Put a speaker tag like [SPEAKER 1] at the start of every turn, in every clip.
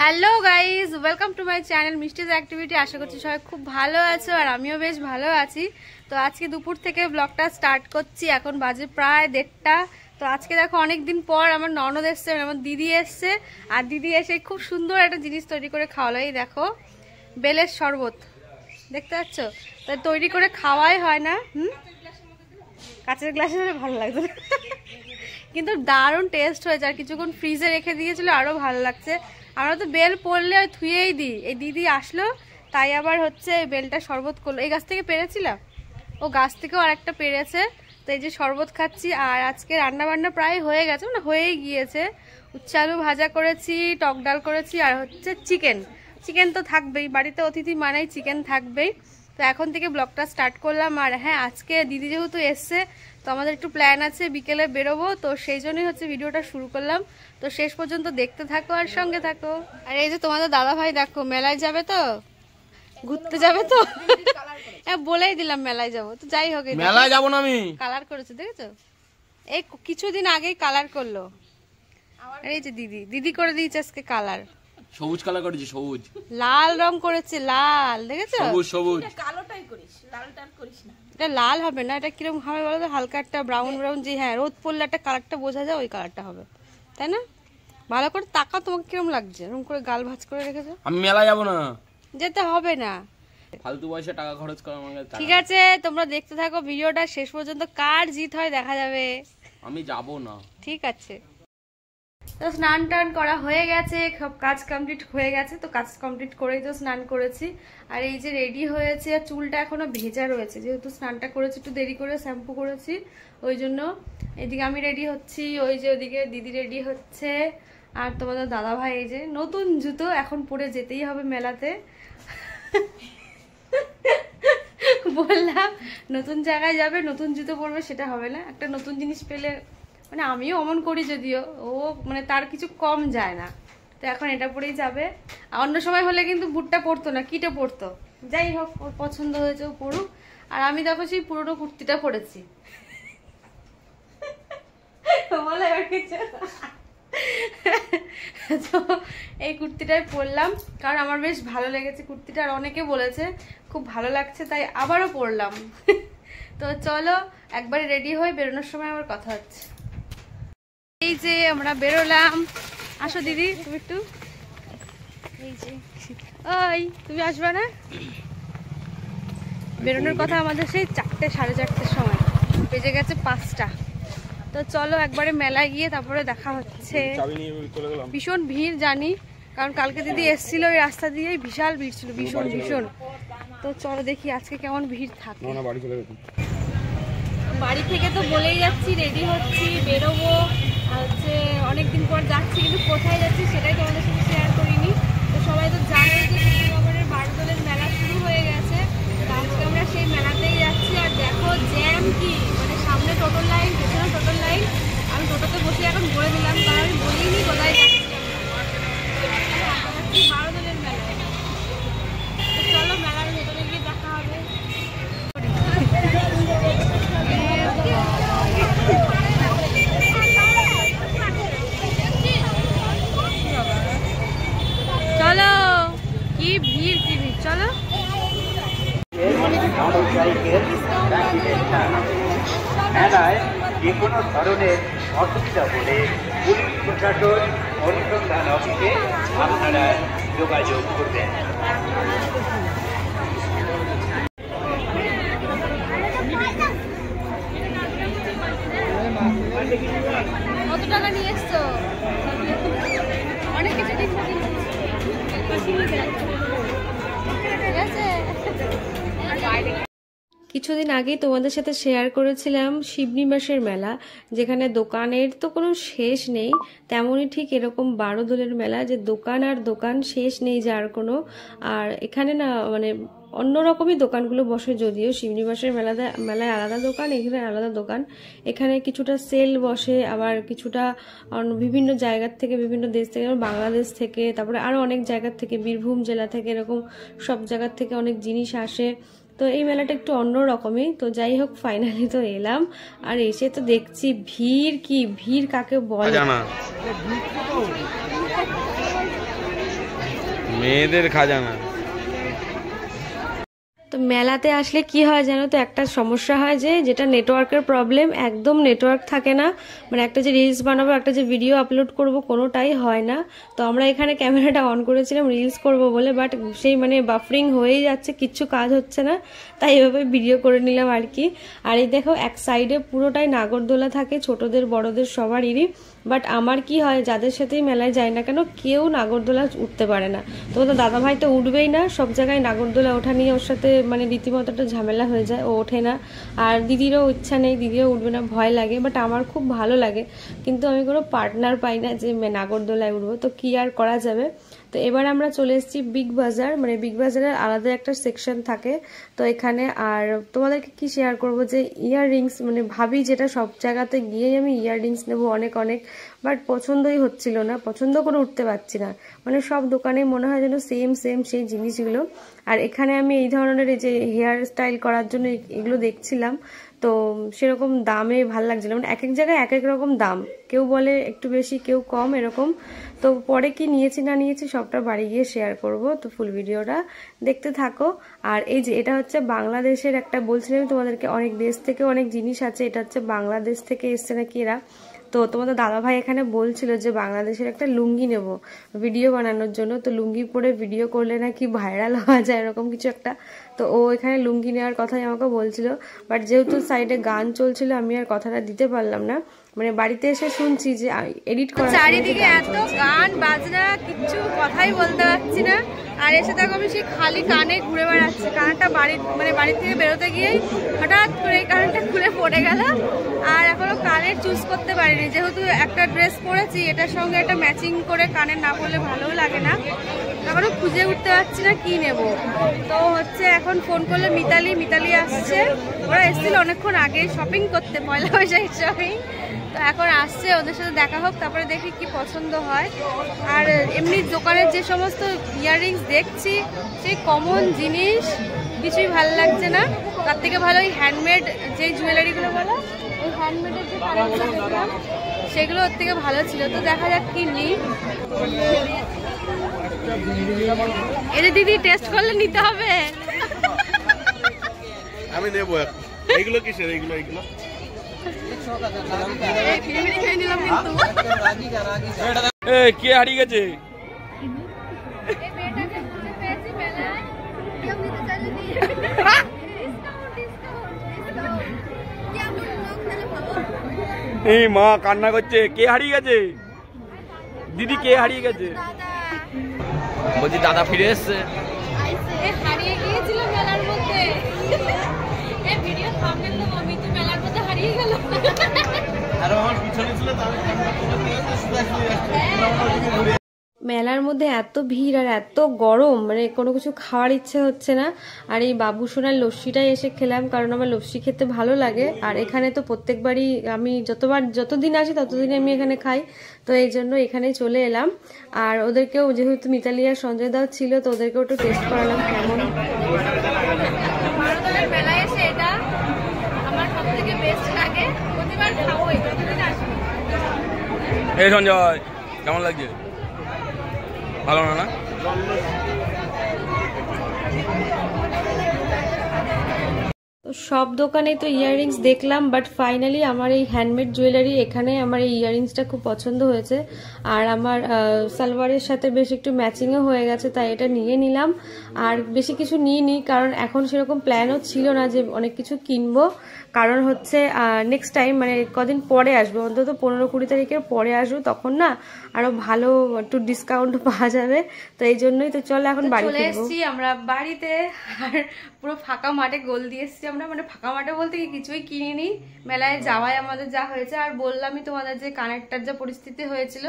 [SPEAKER 1] Hello guys, welcome to my channel Mishti's activity. আশা করছি সবাই খুব ভালো আছো আর আমিও বেশ ভালো আছি। তো আজকে দুপুর থেকে ব্লগটা স্টার্ট করছি। এখন বাজে প্রায় 1:30। তো আজকে দেখো অনেকদিন পর আমার ননদ এসছে, আমার দিদি এসছে। আর দিদি এসে খুব সুন্দর একটা জিনিস তৈরি করে খাওয়ালো। এই দেখো বেলের শরবত, দেখতে পাচ্ছ? তো তৈরি করে খাওয়াই হয় না। কাঁচের গ্লাসে হলে ভালো লাগতো কিন্তু দারুণ টেস্ট হয়েছে। আর কিছুক্ষণ ফ্রিজে রেখে দিয়েছিল, আরও ভালো লাগছে। আমরা তো বেল পড়লে ওই থুয়েই দিই। এই দিদি আসলো তাই আবার হচ্ছে বেলটা শরবত করলো। এই গাছ থেকে পেরেছিলাম, ও গাছ থেকেও আর একটা পেরেছে। তো এই যে শরবত খাচ্ছি। আর আজকে রান্না বান্না প্রায় হয়ে গেছে, মানে হয়েই গিয়েছে। উচ্ছে আলু ভাজা করেছি, টক ডাল করেছি, আর হচ্ছে চিকেন তো থাকবেই, বাড়িতে অতিথি মানেই চিকেন থাকবেই। তো এখন থেকে ব্লগটা স্টার্ট করলাম। আর হ্যাঁ, আজকে দিদি যেহেতু এসছে তো আমাদের একটু প্ল্যান আছে, বিকেলে বেরোবো। তো সেই জন্যই হচ্ছে ভিডিওটা শুরু করলাম। তো শেষ পর্যন্ত দেখতে থাকো আর সঙ্গে থাকো। আর এই যে তোমাদের দাদা ভাই দেখো মেলায় যাবে, তো ঘুরতে যাবে। তো হ্যাঁ, বলেই দিলাম মেলায় যাবো। তো যাই হোক,
[SPEAKER 2] মেলায় যাবো না আমি।
[SPEAKER 1] কালার করেছে দেখেছো, এই কিছুদিন আগেই কালার করলো। এই যে দিদি করে দিয়েছে আজকে কালার।
[SPEAKER 2] সবুজ কালার করেছি, সবুজ
[SPEAKER 1] লাল রং করেছে, লাল দেখেছো?
[SPEAKER 2] সবুজ
[SPEAKER 3] কালোটাই করিস, লালটা করিস না।
[SPEAKER 1] এটা লাল হবে না, এটা কিরকম হবে বলো তো? হালকা একটা ব্রাউন যে, হ্যাঁ রোদ পড়লে একটা কালারটা বোঝা যায়, ওই কালারটা হবে, তাই না? ভালো করে তাকাও, তোমাকে কিরকম লাগছে? এরকম করে গাল ভাঁজ করে রেখেছো।
[SPEAKER 2] আমি মেলায় যাবো না,
[SPEAKER 1] যেতে হবে না,
[SPEAKER 2] ফালতু পয়সা টাকা খরচ করা আমার কাছে।
[SPEAKER 1] ঠিক আছে, তোমরা দেখতে থাকো ভিডিওটা শেষ পর্যন্ত, কার জিত হয় দেখা যাবে।
[SPEAKER 2] আমি যাবো না,
[SPEAKER 1] ঠিক আছে। তো স্নান টান করা হয়ে গেছে, সব কাজ কমপ্লিট হয়ে গেছে। তো কাজ কমপ্লিট করেই তো স্নান করেছি। আর এই যে রেডি হয়েছে, আর চুলটা এখনো ভেজা রয়েছে, যেহেতু স্নানটা করেছি একটু দেরি করে, শ্যাম্পু করেছি ওই জন্য। এদিকে আমি রেডি হচ্ছি, ওই যে ওদিকে দিদি রেডি হচ্ছে। আর তোমাদের দাদা ভাই এই যে নতুন জুতো এখন পরে যেতেই হবে মেলাতে। বললাম নতুন জায়গায় যাবে, নতুন জুতো পরবে, সেটা হবে না। একটা নতুন জিনিস পেলে, মানে আমিও অমন করি যদিও, ও মানে তার কিছু কম যায় না। তো এখন এটা পরেই যাবে। আর অন্য সময় হলে কিন্তু বুটটা পরতো না, কিটা পরতো। যাই হোক, ওর পছন্দ হয়েছে, ও পড়ুক। আর আমি দেখো সেই পুরোনো কুর্তিটা পরেছি। তো এই কুর্তিটাই পরলাম, কারণ আমার বেশ ভালো লেগেছে কুর্তিটা। আর অনেকে বলেছে খুব ভালো লাগছে, তাই আবারও পরলাম। তো চলো একবারে রেডি হয়ে বেরোনোর সময় আমার কথা হচ্ছে। এই যে আমরা বেরোলাম। আসো দিদি, তুমি একটু, এই যে ওই তুমি আসবে না? বেরোনোর কথা আমাদের সেই 4টে, 4:30 সময়, বেজে গেছে 5টা। তো চলো একবারে মেলায় গিয়ে তারপরে দেখা হচ্ছে। ভীষণ ভিড় জানি, কারণ কালকে দিদি এসেছিল ওই রাস্তা দিয়েই, বিশাল ভিড় ছিল, ভীষণ। তো চলো দেখি আজকে কেমন ভিড় থাকে। বাড়ি থেকে তো বলেই যাচ্ছি, রেডি হচ্ছি, বেরোবো। হচ্ছে অনেকদিন পর যাচ্ছি, কিন্তু কোথায় যাচ্ছি সেটাই তোমাদের সাথে শেয়ার করিনি। তো সবাই তো জানে যে কৃষ্ণনগরের বারদোলের মেলা শুরু হয়ে গেছে। তো আজকে আমরা সেই মেলাতেই যাচ্ছি। আর দেখো জ্যাম কি, মানে সামনে টোটোর লাইন, পেছনে টোটোর লাইন। আমি টোটোতে বসে এখন বলে দিলাম, কারণ আমি বলিনি কোথায় যাচ্ছি। বারদোলের মেলায়। তো চলো মেলার ভেতরে গিয়ে দেখা হবে। চলো, কি ভিড়, চলো।
[SPEAKER 4] মেলায় যে কোনো ধরনের অসুবিধা হলে পুলিশ প্রশাসন অনুসন্ধান অফিসে আপনারা যোগাযোগ করবেন।
[SPEAKER 1] কত টাকা নিয়ে এসছো? অনেক কিছু ঠিক আছে। কিছুদিন আগেই তোমাদের সাথে শেয়ার করেছিলাম শিবনী মাসের মেলা, যেখানে দোকানের তো কোনো শেষ নেই। তেমনই ঠিক এরকম বারোদোলের মেলা, যে দোকান আর দোকান, শেষ নেই যার কোনো। আর এখানে না মানে অন্যরকমই দোকানগুলো বসে, যদিও শিবনী মাসের মেলায় আলাদা দোকান, এখানে আলাদা দোকান। এখানে কিছুটা সেল বসে, আবার কিছুটা বিভিন্ন জায়গার থেকে, বিভিন্ন দেশ থেকে, বাংলাদেশ থেকে, তারপরে আরও অনেক জায়গার থেকে, বীরভূম জেলা থেকে, এরকম সব জায়গার থেকে অনেক জিনিস আসে। তো এই মেলাটা একটু অন্য রকমই। তো যাই হোক, ফাইনালি তো এলাম। আর এসে তো দেখছি ভিড়, কি ভিড় কাকে বলে।
[SPEAKER 2] মেয়েদের খাজানা।
[SPEAKER 1] তো মেলাতে আসলে কি হয় জানো তো, একটা সমস্যা হয় যে যেটা নেটওয়ার্কের প্রবলেম, একদম নেটওয়ার্ক থাকে না, মানে একটা যে রিলস বানাবো, একটা যে ভিডিও আপলোড করব, কোনোটাই হয় না। তো আমরা এখানে ক্যামেরাটা অন করেছিলাম রিলস করব বলে, বাট সেই মানে বাফারিং হয়েই যাচ্ছে, কিচ্ছু কাজ হচ্ছে না, তাই এভাবে ভিডিও করে নিলাম আর কি। আর এই দেখো এক সাইডে পুরোটাই নাগরদোলা থাকে, ছোটদের বড়দের সবারই। বাট আমার কি হয়, যাদের সাথেই মেলায় যায় না কেন, কেউ নাগরদোলা উঠতে পারে না। তো দাদা ভাই তো উঠবেই না, সব জায়গায় নাগরদোলা ওঠা নিয়ে ওর সাথে মানে রীতিমতো একটা ঝামেলা হয়ে যায়, ও ওঠে না। আর দিদিরও ইচ্ছা নেই, দিদিও উঠবে না, ভয় লাগে। বাট আমার খুব ভালো লাগে, কিন্তু আমি কোনো পার্টনার পাই না যে নাগরদোলায় উঠবো, তো কি আর করা যাবে। তো এবার আমরা চলে এসেছি বিগ বাজার, মানে বিগ বাজারের আলাদা একটা সেকশন থাকে তো এখানে। আর তোমাদেরকে কি শেয়ার করব যে ইয়াররিংস, মানে ভাবি যেটা সব জায়গাতে গিয়েই আমি ইয়াররিংস নেবো অনেক অনেক, বাট পছন্দই হচ্ছিল না, পছন্দ করে উঠতে পারছি না, মানে সব দোকানে মনে হয় যেন সেম সেম সেই জিনিসগুলো। আর এখানে আমি এই ধরনের এই যে হেয়ার স্টাইল করার জন্য এগুলো দেখছিলাম, তো সেরকম দামে ভাল লাগছিল, মানে এক এক জায়গায় এক এক রকম দাম, কেউ বলে একটু বেশি কেউ কম এরকম। তো পরে কি নিয়েছি না নিয়েছি সবটা বাড়ি গিয়ে শেয়ার করব, তো ফুল ভিডিওটা দেখতে থাকো। আর এই যে এটা হচ্ছে বাংলাদেশের একটা, বলছিলাম তোমাদেরকে অনেক দেশ থেকে অনেক জিনিস আছে, এটা হচ্ছে বাংলাদেশ থেকে এসছে নাকি এরা। তো তোমাদের দাদাভাই এখানে বলছিল যে বাংলাদেশের একটা লুঙ্গি নেব ভিডিও বানানোর জন্য, তো লুঙ্গি পরে ভিডিও করলে নাকি ভাইরাল হওয়া যায় এরকম কিছু একটা। তো ও এখানে লুঙ্গি নেওয়ার কথাই আমাকে বলছিল, বাট যেহেতু সাইডে গান চলছিল আমি আর কথাটা দিতে পারলাম না, মানে বাড়িতে এসে শুনছি যে এডিট করা, চারিদিকে এত গান বাজনা কিচ্ছু কথাই বলতে পারছি না। আর এসে দেখো আমি সেই খালি কানে ঘুরে বেড়াচ্ছি, কানটা বাড়ি থেকে বেরোতে গিয়েই হঠাৎ করে এই কানটা খুলে পড়ে গেল, আর এখনো কানের চুজ করতে পারিনি, যেহেতু একটা ড্রেস পরেছি এটার সঙ্গে একটা ম্যাচিং করে কানের না পরলে ভালোও লাগে না, এখনো খুঁজে উঠতে পারছি না কি নেব। তো হচ্ছে এখন ফোন করলে মিতালি আসছে, ওরা এসেছিল অনেকক্ষণ আগে শপিং করতে, পয়লা বৈশাখের শপিং, তো এখন আসছে, ওদের সাথে দেখা হোক, তারপরে দেখি কি পছন্দ হয়। আর এমনি দোকানের যে সমস্ত ইয়াররিংস দেখছি সেই কমন জিনিস কিছুই ভালো লাগছে না, তার থেকে ভালো ওই হ্যান্ডমেড যে জুয়েলারিগুলো বলো, ওই হ্যান্ডমেডের যে কানেরগুলো দেখলাম সেগুলো ওর থেকে ভালো ছিল। তো দেখা যাক কি নিই। এটা দিদি টেস্ট করলে নিতে হবে,
[SPEAKER 5] আমি নেবো। এইগুলো কিসের? এইগুলো
[SPEAKER 2] কে হারিয়ে গেছে? এই মা কান্না করছে, কে হারিয়ে গেছে? দিদি কে হারিয়ে গেছে? বলছি দাদা ফিরে এসছে।
[SPEAKER 1] হারিয়ে গিয়েছিল মেলার মধ্যে, ভিডিও থাম্বনেল দেবো, আমি তো মেলার মধ্যে হারিয়ে গেল। মেলার মধ্যে এত ভিড় আর এত গরম, মানে কোনো কিছু খাওয়ার ইচ্ছে হচ্ছে না। আর এই বাবু সোনার লস্যিটাই এসে খেলাম, কারণ আমার লস্যি খেতে ভালো লাগে। আর এখানে তো প্রত্যেকবারই আমি যতদিন আসি ততদিন আমি এখানে খাই, তো এই জন্য এখানে চলে এলাম। আর ওদেরকেও, যেহেতু মিতালি আর সঞ্জয় দাও ছিল, তো ওদেরকেও একটু টেস্ট করালাম কেমন। মেলায় এসে এটা আমার সব থেকে বেস্ট লাগে, প্রতিবার খাবো।
[SPEAKER 2] এই সঞ্জয় কেমন লাগছে? ভালো না?
[SPEAKER 1] সব দোকানে তো ইয়াররিংস দেখলাম, বাট ফাইনালি আমার এই হ্যান্ডমেড জুয়েলারি, এখানে আমার এই ইয়াররিংসটা খুব পছন্দ হয়েছে। আর আমার সালোয়ারের সাথে বেশ একটু ম্যাচিংও হয়ে গেছে, তাই এটা নিয়ে নিলাম। আর বেশি কিছু নিইনি, কারণ এখন সেরকম প্ল্যানও ছিল না যে অনেক কিছু কিনবো, কারণ হচ্ছে নেক্সট টাইম মানে কদিন পরে আসবো, অন্তত 15-20 তারিখের পরে আসবো, তখন না আরো ভালো একটু ডিসকাউন্ট পাওয়া যাবে। তো এই জন্যই তো চলো এখন বাড়ি চলে এসেছি আমরা বাড়িতে। আর পুরো ফাঁকা মাঠে গোল দিয়ে এসেছি আমরা, মানে ফাঁকা মাঠে বলতে কি কিছুই কিনিনি, মেলায় যাওয়াই আমাদের যা হয়েছে। আর বললামই তোমাদের যে কানেরটার যা পরিস্থিতি হয়েছিল,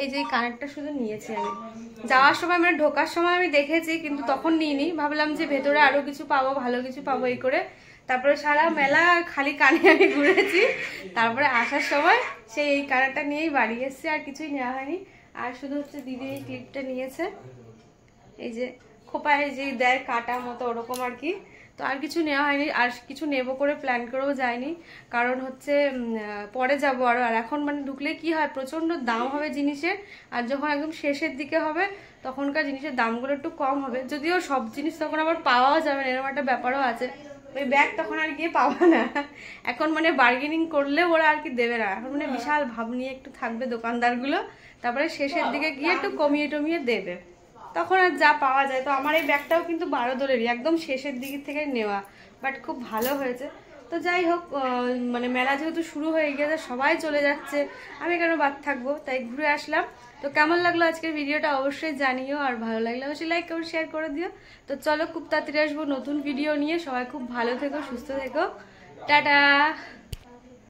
[SPEAKER 1] এই যে কানেরটা শুধু নিয়েছি আমি যাওয়ার সময়, মানে ঢোকার সময় আমি দেখেছি কিন্তু তখন নিইনি, ভাবলাম যে ভেতরে আরো কিছু পাবো, ভালো কিছু পাবো এই করে। তারপরে সারা মেলা খালি কানে আমি ঘুরেছি, তারপরে আসার সময় সেই এই কানেরটা নিয়েই বাড়ি এসেছি, আর কিছুই নেওয়া হয়নি। আর শুধু হচ্ছে দিদি এই ক্লিপটা নিয়েছে, এই যে খোপায় যে দেয় কাটা মতো ওরকম আর কি। তো আর কিছু নেওয়া হয়নি, আর কিছু নেব করে প্ল্যান করেও যায়নি, কারণ হচ্ছে পরে যাবো আরও। আর এখন মানে ঢুকলে কি হয়, প্রচণ্ড দাম হবে জিনিসের, আর যখন একদম শেষের দিকে হবে তখনকার জিনিসের দামগুলো একটু কম হবে, যদিও সব জিনিস তখন আবার পাওয়াও যাবে না, এরকম একটা ব্যাপারও আছে। ওই ব্যাগ তখন আর গিয়ে পাবো না, এখন মানে বার্গেনিং করলে ওরা আর কি দেবে না, এখন মানে বিশাল ভাব নিয়ে একটু থাকবে দোকানদারগুলো, তারপরে শেষের দিকে গিয়ে একটু কমিয়ে টমিয়ে দেবে, তখন আর যা পাওয়া যায়। তো আমার এই ব্যাগটাও কিন্তু 12 দোলেরই, একদম শেষের দিক থেকে নেওয়া, বাট খুব ভালো হয়েছে। তো যাই হোক, মানে মেলা যেহেতু শুরু হয়ে গেছে, সবাই চলে যাচ্ছে, আমি কেন বাদ থাকবো, তাই ঘুরে আসলাম। তো কেমন লাগলো আজকের ভিডিওটা অবশ্যই জানিও, আর ভালো লাগলে অবশ্যই লাইক করে শেয়ার করে দিও। তো চলো খুব তাড়াতাড়ি আসবো নতুন ভিডিও নিয়ে, সবাই খুব ভালো থেকো, সুস্থ থেকো, টাটা।